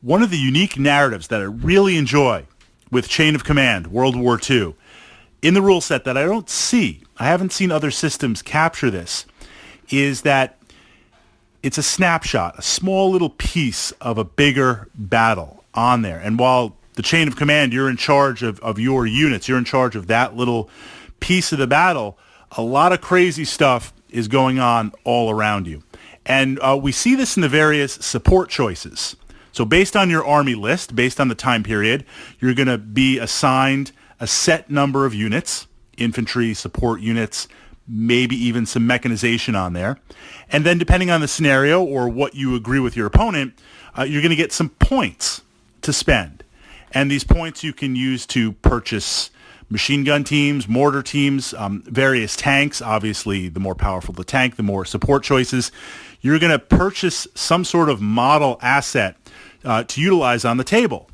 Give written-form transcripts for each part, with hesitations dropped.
One of the unique narratives that I really enjoy with Chain of Command, World War II, in the rule set that I haven't seen other systems capture this, is that it's a snapshot, a small little piece of a bigger battle on there. And while the Chain of Command, you're in charge of your units, you're in charge of that little piece of the battle, a lot of crazy stuff is going on all around you. And we see this in the various support choices. So based on your army list, based on the time period, you're going to be assigned a set number of units, infantry, support units, maybe even some mechanization on there. And then depending on the scenario or what you agree with your opponent, you're going to get some points to spend. And these points you can use to purchase machine gun teams, mortar teams, various tanks. Obviously, the more powerful the tank, the more support choices. You're going to purchase some sort of model asset to utilize on the table.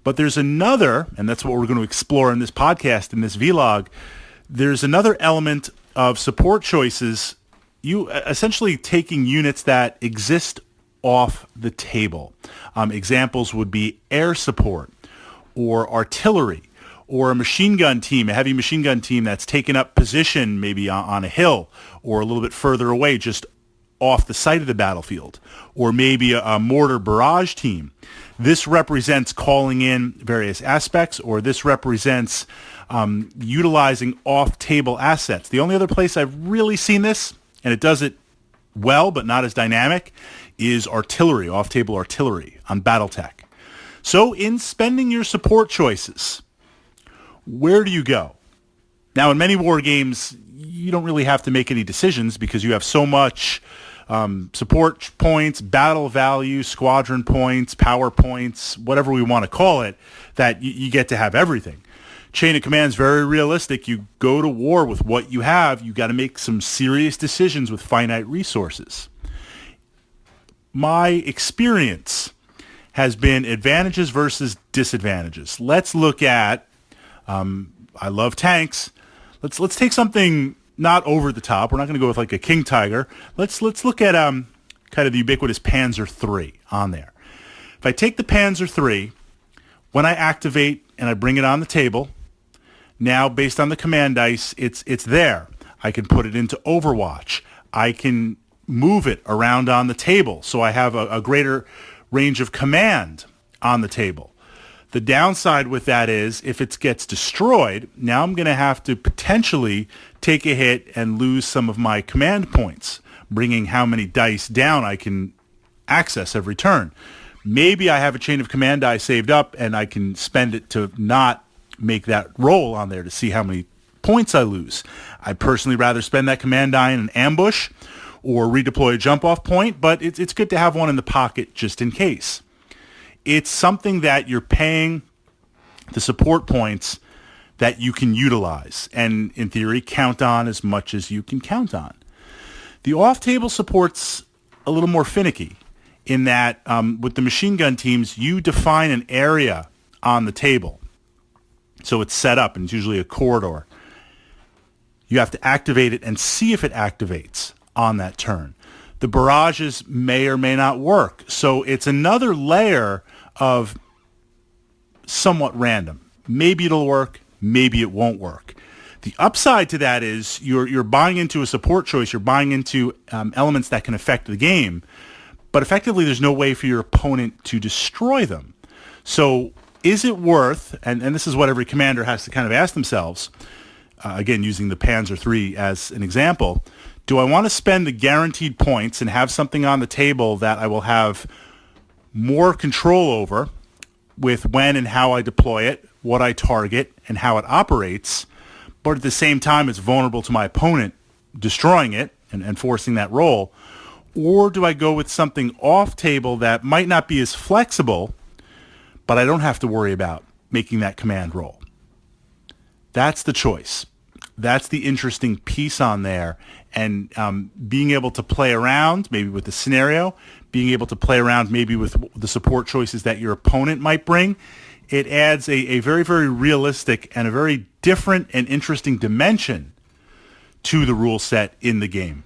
But there's another, and that's what we're going to explore in this podcast, in this vlog, there's another element of support choices, you essentially taking units that exist off the table. Examples would be air support or artillery or a machine gun team, a heavy machine gun team that's taken up position maybe on a hill or a little bit further away, just off the site of the battlefield, or maybe a mortar barrage team. This represents calling in various aspects, or this represents utilizing off-table assets. The only other place I've really seen this, and it does it well but not as dynamic, is artillery, off-table artillery on Battletech. So in spending your support choices, where do you go? Now, in many war games, you don't really have to make any decisions because you have so much support points, battle value, squadron points, power points, whatever we want to call it, that you get to have everything. Chain of Command is very realistic. You go to war with what you have. You got to make some serious decisions with finite resources. My experience has been advantages versus disadvantages. Let's look at, I love tanks. Let's take something not over the top. We're not going to go with like a King Tiger. Let's look at kind of the ubiquitous Panzer III on there. If I take the Panzer III, when I activate and I bring it on the table, now based on the command dice, it's there. I can put it into Overwatch. I can move it around on the table, so I have a greater range of command on the table. The downside with that is if it gets destroyed, now I'm going to have to potentially take a hit and lose some of my command points, bringing how many dice down I can access every turn. Maybe I have a Chain of Command die saved up and I can spend it to not make that roll on there to see how many points I lose. I'd personally rather spend that command die in an ambush or redeploy a jump-off point, but it's good to have one in the pocket just in case. It's something that you're paying the support points that you can utilize and, in theory, count on as much as you can count on. The off-table support's a little more finicky in that with the machine gun teams, you define an area on the table. So it's set up, and it's usually a corridor. You have to activate it and see if it activates on that turn. The barrages may or may not work. So it's another layer of somewhat random. Maybe it'll work, maybe it won't work. The upside to that is you're buying into a support choice, you're buying into elements that can affect the game, but effectively there's no way for your opponent to destroy them. So is it worth, and this is what every commander has to kind of ask themselves, again using the Panzer III as an example, do I want to spend the guaranteed points and have something on the table that I will have more control over with when and how I deploy it, what I target, and how it operates, but at the same time it's vulnerable to my opponent destroying it and forcing that roll? Or do I go with something off table that might not be as flexible, but I don't have to worry about making that command roll? That's the choice. That's the interesting piece on there. And being able to play around maybe with the scenario, being able to play around maybe with the support choices that your opponent might bring, it adds a very, very realistic and a very different and interesting dimension to the rule set in the game.